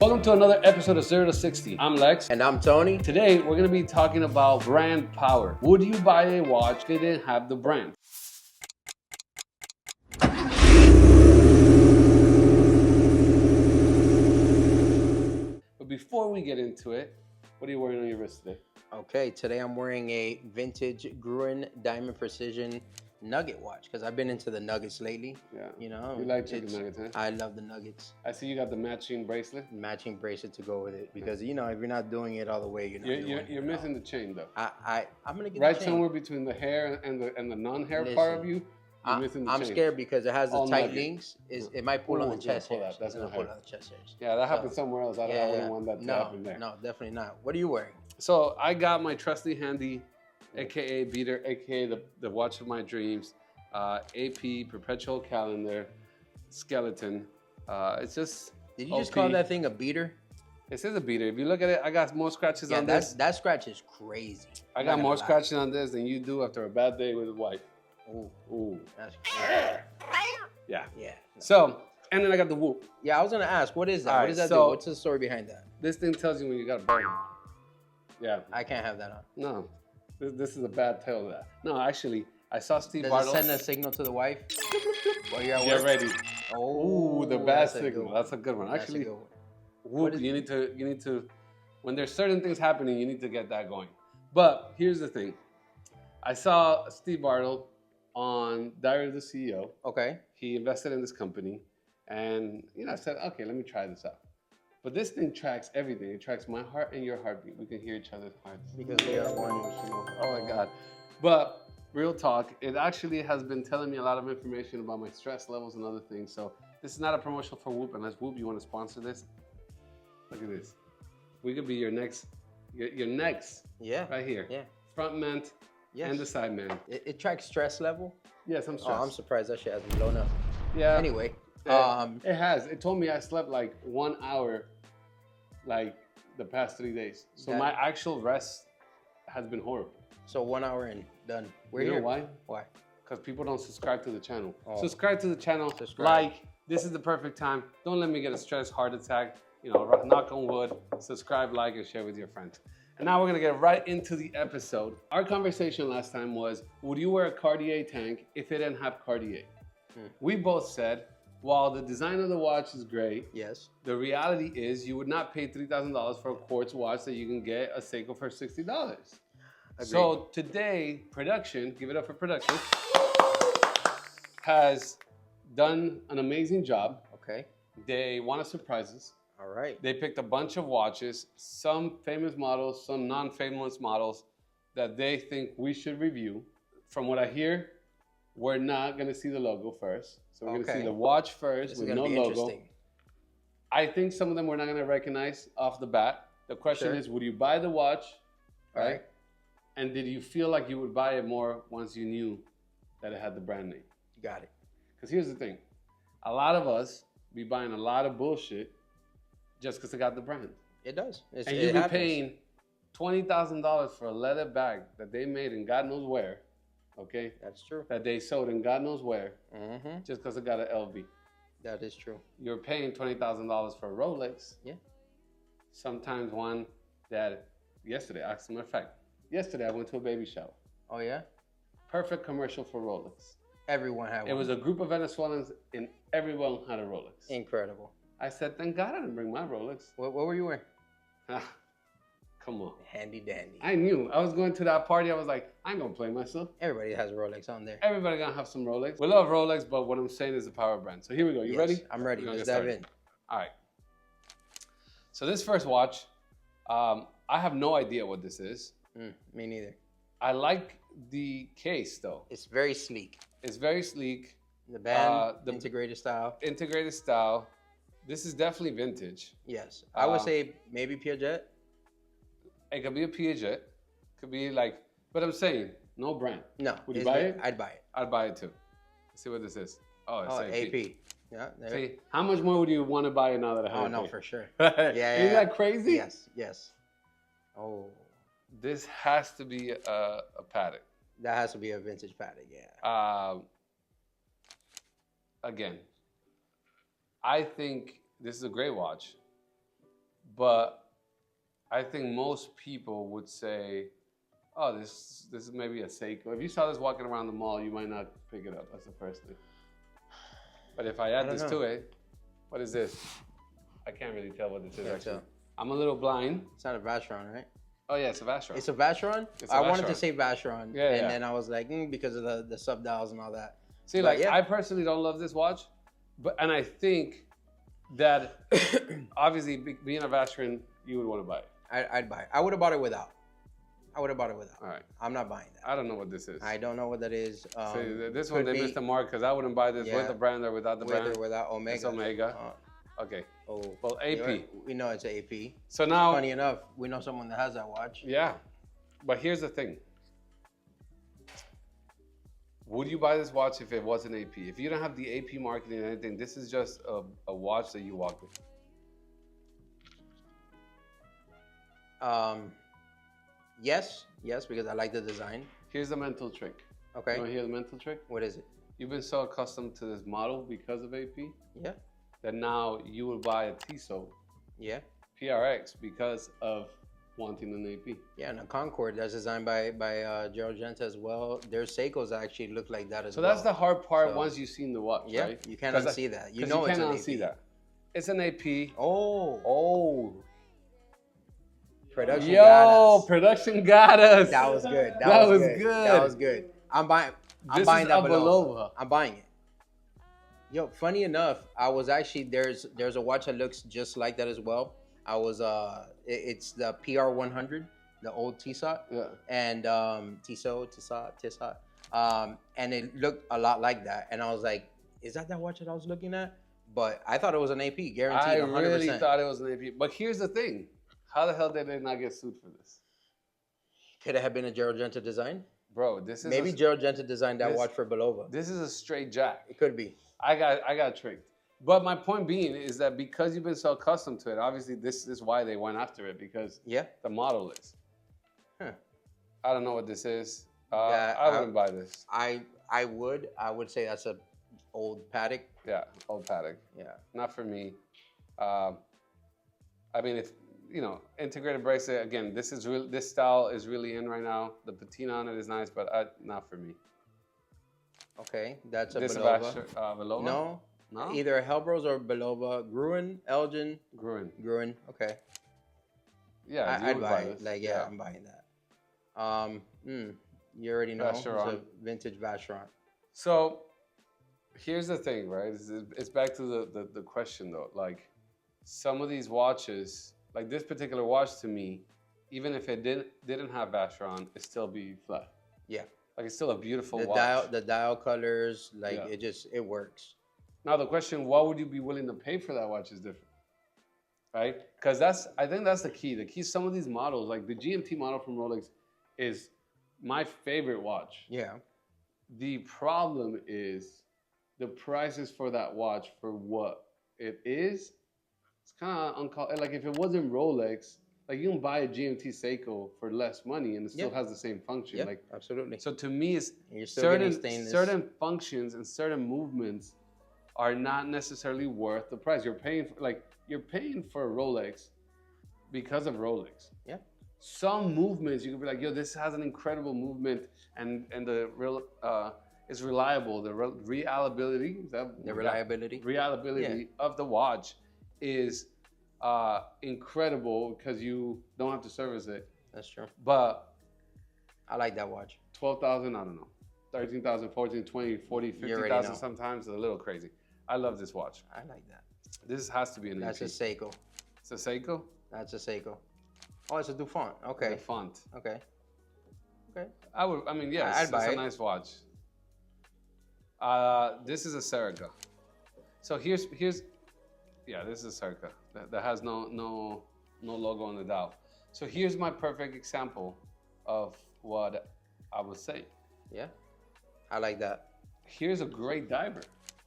Welcome to another episode of 0 to 60. I'm Lex. And I'm Tony. Today, we're going to be talking about brand power. Would you buy a watch if it didn't have the brand? But before we get into it, what are you wearing on your wrist today? Okay, today I'm wearing a vintage Gruen Diamond Precision Nugget watch because I've been into the nuggets lately. Yeah. You know, You like chicken nuggets, huh? I love the nuggets. I see you got the matching bracelet. Matching bracelet to go with it because you know if you're not doing it all the way, You're missing the chain though. I'm gonna get right the chain. somewhere between the hair and the non-hair part of you. You're missing the I'm chain. scared because it has the All tight nugget. links. It might pull on the chest hairs. That's gonna not pull hair. on the chest hairs. Yeah, that happened somewhere else. I wouldn't want that to happen there. No, definitely not. What are you wearing? So I got my trusty handy, aka beater, aka the watch of my dreams, AP perpetual calendar, skeleton. It's just. Did you just call that thing a beater? This is a beater. If you look at it, I got more scratches on this. That scratch is crazy. I got more scratches on this than you do after a bad day with a wife. Ooh. That's Yeah. Yeah. So, and then I got the whoop. Yeah, I was gonna ask, what is that? What does that do? What's the story behind that? This thing tells you when you got a burn. Yeah. I can't have that on. No, this is a bad tell of that. No, actually, I saw Steve Does Bartle. it send a signal to the wife? While you're at Get work? ready. Oh, the bad signal. That's a good one. That's Actually, a good one. whoop, you need to, when there's certain things happening, you need to get that going. But here's the thing. I saw Steve Bartle on Diary of the CEO. Okay. He invested in this company, and I said, okay, let me try this out. But this thing tracks everything. It tracks my heart and your heartbeat. We can hear each other's hearts. Because we are one. Oh my God. But real talk, it actually has been telling me a lot of information about my stress levels and other things. So this is not a promotion for Whoop. Unless Whoop, you want to sponsor this? Look at this. We could be your next, Yeah. right here. Yeah. Front ment and the side man. It tracks stress level. Yes, I'm stressed. Oh, I'm surprised that shit hasn't blown up. Yeah. Anyway. It has. It told me I slept like 1 hour, like the past 3 days. So my actual rest has been horrible. So 1 hour in, done. We're you here. know why? Why? Because people don't subscribe to the channel. Oh. Subscribe to the channel. Subscribe. This is the perfect time. Don't let me get a stress heart attack. Knock on wood. Subscribe, like, and share with your friends. And now we're gonna get right into the episode. Our conversation last time was, would you wear a Cartier tank if it didn't have Cartier? We both said, while the design of the watch is great, Yes. the reality is you would not pay $3,000 for a quartz watch that you can get a Seiko for $60. Agreed. So today, production, give it up for production, has done an amazing job. Okay. They want to surprise us. All right. They picked a bunch of watches, some famous models, some non-famous models that they think we should review. From what I hear, we're not going to see the logo first. So we're going to see the watch first with no logo. I think some of them we're not going to recognize off the bat. The question is, would you buy the watch? Right? And did you feel like you would buy it more once you knew that it had the brand name? You got it. Because here's the thing. A lot of us be buying a lot of bullshit just because it got the brand. It does. And you'll be paying $20,000 for a leather bag that they made in God knows where. Okay? That's true. That they sold in God knows where. Just because it got an LV. That is true. You're paying $20,000 for a Rolex. Yeah. Sometimes one that, yesterday, as a matter of fact, yesterday I went to a baby shower. Oh, yeah? Perfect commercial for Rolex. Everyone had one. It was a group of Venezuelans and everyone had a Rolex. Incredible. I said, thank God I didn't bring my Rolex. What were you wearing? Come on. Handy dandy. I knew. I was going to that party. I was like, I ain't going to play myself. Everybody has a Rolex on there. Everybody going to have some Rolex. We love Rolex, but what I'm saying is the power brand. So here we go. You ready? I'm ready. Let's dive in. All right. So this first watch, I have no idea what this is. Me neither. I like the case, though. It's very sleek. It's very sleek. The band, the integrated style. Integrated style. This is definitely vintage. Yes. I would say maybe Piaget. It could be a Piaget. Could be like, but I'm saying, no brand. No. Would you buy it? I'd buy it. I'd buy it too. Let's see what this is. Oh, it's AP. Yeah. See, how much more would you want to buy it now that I have it? Oh, no, for sure. Yeah. Isn't that crazy? Yes. Oh. This has to be a Patek. That has to be a vintage Patek, yeah. Again, I think this is a great watch. but I think most people would say, oh, this is maybe a Seiko. If you saw this walking around the mall, you might not pick it up. That's the first thing. But if I add this to it, what is this? I can't really tell what this is actually. I'm a little blind. It's not a Vacheron, right? Oh yeah, it's a Vacheron. It's a Vacheron? I wanted to say Vacheron. Yeah, and then I was like, because of the sub-dials and all that. See, but I personally don't love this watch, and I think that obviously being a Vacheron, you would want to buy it. I'd buy it. I would have bought it without. All right. I'm not buying that. I don't know what this is. I don't know what that is. This one, they missed the mark because I wouldn't buy this with the brand or without the brand. With or without Omega. It's Omega. Okay. Oh. Well, AP. We know it's AP. So now. Funny enough, we know someone that has that watch. Yeah. But here's the thing. Would you buy this watch if it wasn't AP? If you don't have the AP marketing and anything, this is just a watch that you walk with. Yes, because I like the design. Here's the mental trick. Okay. You want to hear the mental trick? What is it? You've been so accustomed to this model because of AP. Yeah. That now you will buy a Tissot. Yeah. PRX because of wanting an AP. Yeah, and a Concorde that's designed by Gerald Genta as well. Their Seikos actually look like that as well. So that's the hard part once you've seen the watch, right? You can't unsee that. You know it's an AP. See that. It's an AP. Oh. Production Production got us. That was good. That was good. I'm buying that below. I'm buying it. Yo, funny enough, I was actually there's a watch that looks just like that as well. I was it's the PR100, the old Tissot. Yeah. And Tissot. And it looked a lot like that. And I was like, is that watch that I was looking at? But I thought it was an AP, guaranteed. 100%. I really thought it was an AP. But here's the thing. How the hell did they not get sued for this? Could it have been a Gerald Genta design? Bro, this is maybe Gerald Genta designed that watch for Belova. This is a straight jack. It could be. I got tricked. But my point being is that because you've been so accustomed to it, obviously this is why they went after it, because the model is. Huh. I don't know what this is. I wouldn't buy this. I would say that's a old Patek. Yeah, old Patek. Yeah. Not for me. I mean, if integrated bracelet, again, this style is really in right now. The patina on it is nice, but not for me. Okay, that's a this Belova. Belova? No, no. Either Helbros or Belova. Gruen, Elgin. Gruen. Okay. Yeah, I'd buy it. I'm buying that. You already know. Vacheron. It's a vintage Vacheron. So, here's the thing, right? It's back to the question though. Like, some of these watches, like this particular watch to me, even if it didn't have Vacheron, it still be flat. Yeah. Like it's still a beautiful watch. The dial colors, it works. Now the question, what would you be willing to pay for that watch is different, right? Because I think that's the key. The key, some of these models, like the GMT model from Rolex, is my favorite watch. Yeah. The problem is the prices for that watch for what it is. It's kind of uncalled. Like if it wasn't Rolex, like you can buy a GMT Seiko for less money and it still has the same function. Yeah, like absolutely. So to me, it's certain functions and certain movements are not necessarily worth the price. You're paying for a Rolex because of Rolex. Yeah. Some movements you could be like, yo, this has an incredible movement and the real is reliable. The reliability of the watch is incredible because you don't have to service it. That's true. But I like that watch. 12,000, I don't know. 13,000, 14, 20, 40, 50,000 sometimes. It's a little crazy. I love this watch. I like that. This has to be an AP. That's a Seiko. It's a Seiko? That's a Seiko. Oh, it's a DuFont. Okay. DuFont. Okay. Yes, I'd buy it's a nice watch. This is a Serica. So here's this is a Serica that has no logo on the dial. So here's my perfect example of what I was saying. Yeah, I like that. Here's a great diver.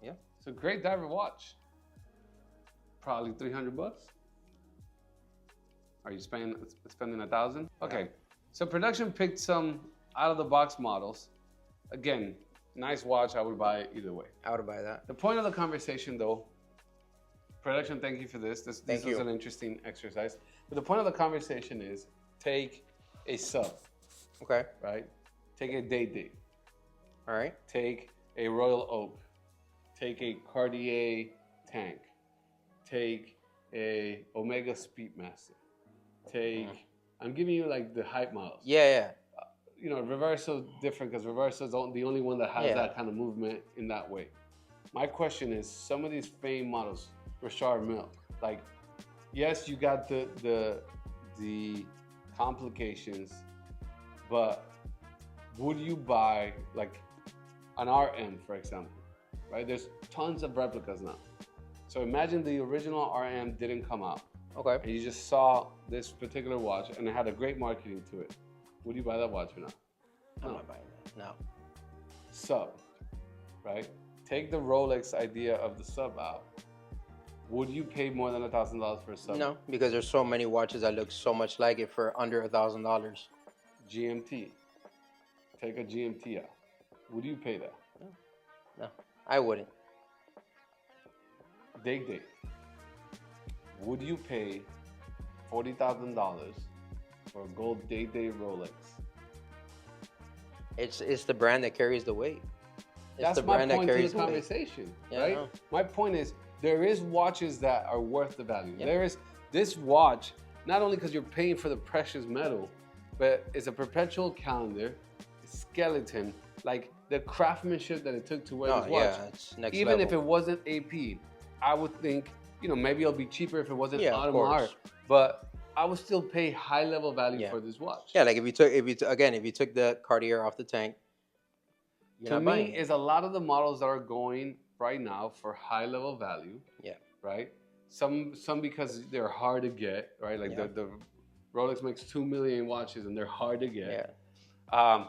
Yeah, it's a great diver watch. Probably $300. Are you spending 1,000? Okay, yeah. So production picked some out of the box models. Again, nice watch. I would buy it either way. I would buy that. The point of the conversation, though, Production, thank you for this. This Thank was you. an interesting exercise. But the point of the conversation is take a sub. Okay. Right? Take a Day. All right. Take a Royal Oak. Take a Cartier tank. Take a Omega Speedmaster. Take, I'm giving you like the hype models. Yeah. You know, Reverso's different because Reverso's the only one that has that kind of movement in that way. My question is, some of these famed models, Richard Mille, like, yes, you got the complications, but would you buy like an RM, for example, right? There's tons of replicas now. So imagine the original RM didn't come out. Okay. And you just saw this particular watch and it had a great marketing to it. Would you buy that watch or not? I'm not buying that. No. Sub, right? Take the Rolex idea of the sub out. Would you pay more than $1,000 for a sub? No, because there's so many watches that look so much like it for under $1,000. GMT. Take a GMT out. Would you pay that? No, I wouldn't. Day. Would you pay $40,000 for a gold Day Rolex? It's the brand that carries the weight. That's my point to the conversation, right? No. My point is, there is watches that are worth the value. Yeah. There is this watch, not only because you're paying for the precious metal, but it's a perpetual calendar, skeleton, like the craftsmanship that it took to wear this watch. Yeah, it's next Even level. if it wasn't AP, I would think, you know, maybe it'll be cheaper if it wasn't Audemars, but I would still pay high level value for this watch. Yeah, like if you took the Cartier off the tank, to me, is a lot of the models that are going right now for high level value. Yeah. Right. Some because they're hard to get. Right. Like the Rolex makes 2 million watches and they're hard to get. Yeah.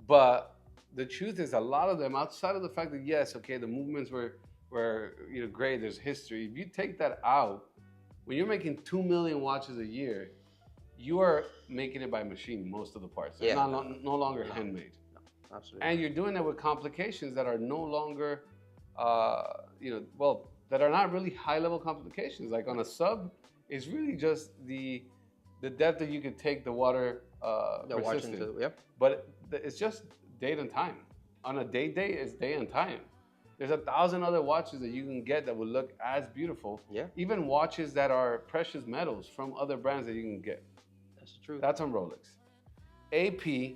But the truth is, a lot of them, outside of the fact that yes, okay, the movements were great. There's history. If you take that out, when you're making 2 million watches a year, you are making it by machine most of the parts. It's no longer handmade. No, absolutely. And you're doing it with complications that are no longer, that are not really high-level complications. Like on a sub, it's really just the depth that you could take the water resistant. But it's just date and time. On a day, it's day and time. There's 1,000 other watches that you can get that will look as beautiful. Yeah. Even watches that are precious metals from other brands that you can get. That's true. That's on Rolex. AP,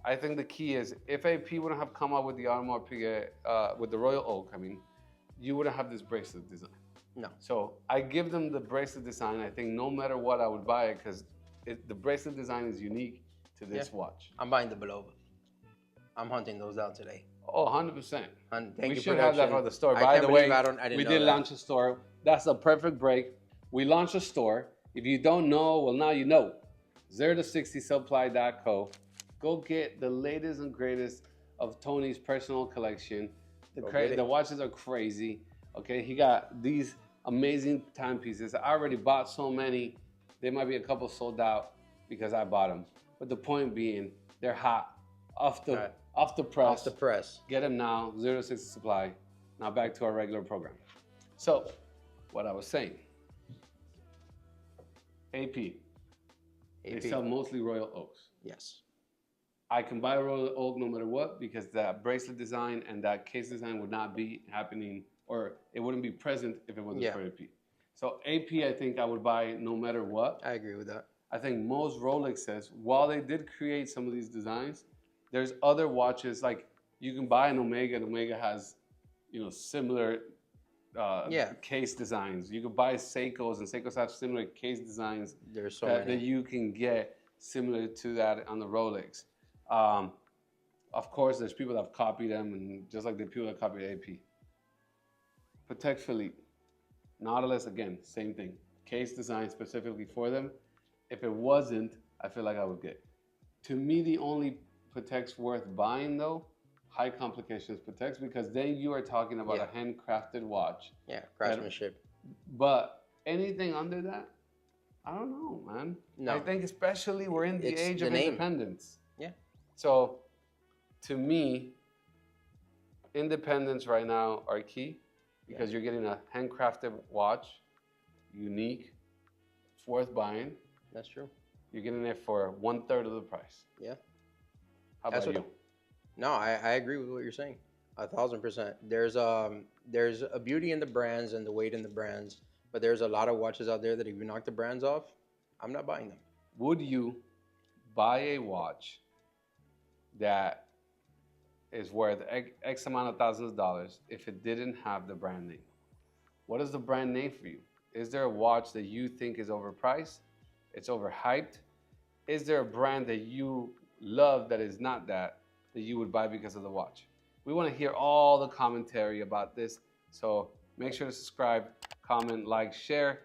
I think the key is if AP wouldn't have come out with the Audemars Piguet, with the Royal Oak, you wouldn't have this bracelet design. No. So I give them the bracelet design. I think no matter what, I would buy it because the bracelet design is unique to this watch. I'm buying the Belova. I'm hunting those out today. Oh, 100%. We should have that for the store. By the way, we did launch a store. That's a perfect break. We launched a store. If you don't know, well, now you know. 0to60supply.co. Go get the latest and greatest of Tony's personal collection. The watches are crazy. Okay, he got these amazing timepieces. I already bought so many. There might be a couple sold out because I bought them. But the point being, they're hot. Off the press. Get them now, 0to60 Supply. Now back to our regular program. So, what I was saying. AP. They sell mostly Royal Oaks. Yes. I can buy a Royal Oak no matter what because that bracelet design and that case design would not be happening, or it wouldn't be present if it wasn't for AP. So AP, I think I would buy no matter what. I agree with that. I think most Rolexes, while they did create some of these designs, there's other watches, like you can buy an Omega, and Omega has, similar case designs. You can buy Seikos, and Seikos have similar case designs that you can get similar to that on the Rolex. Of course, there's people that have copied them, and just like the people that copied AP. Patek Philippe, Nautilus, again, same thing. Case design specifically for them. If it wasn't, I feel like I would get. To me, the only Pateks worth buying though, high complications Pateks, because then you are talking about a handcrafted watch. Yeah, craftsmanship. But anything under that, I don't know, man. No. I think especially we're in the age of independence. Yeah. So, to me, independence right now are key because you're getting a handcrafted watch, unique, it's worth buying. That's true. You're getting it for 1/3 of the price. Yeah. How about you? No, I agree with what you're saying. 1,000%. There's a beauty in the brands and the weight in the brands, but there's a lot of watches out there that if you knock the brands off, I'm not buying them. Would you buy a watch that is worth X amount of thousands of dollars if it didn't have the brand name? What is the brand name for you? Is there a watch that you think is overpriced? It's overhyped? Is there a brand that you love that is not that you would buy because of the watch? We want to hear all the commentary about this. So make sure to subscribe, comment, like, share,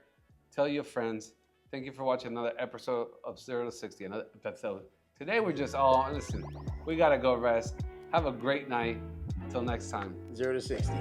tell your friends. Thank you for watching another episode of 0 to 60, another episode. Today we're just all, listen, we got to go rest. Have a great night. Until next time. 0 to 60.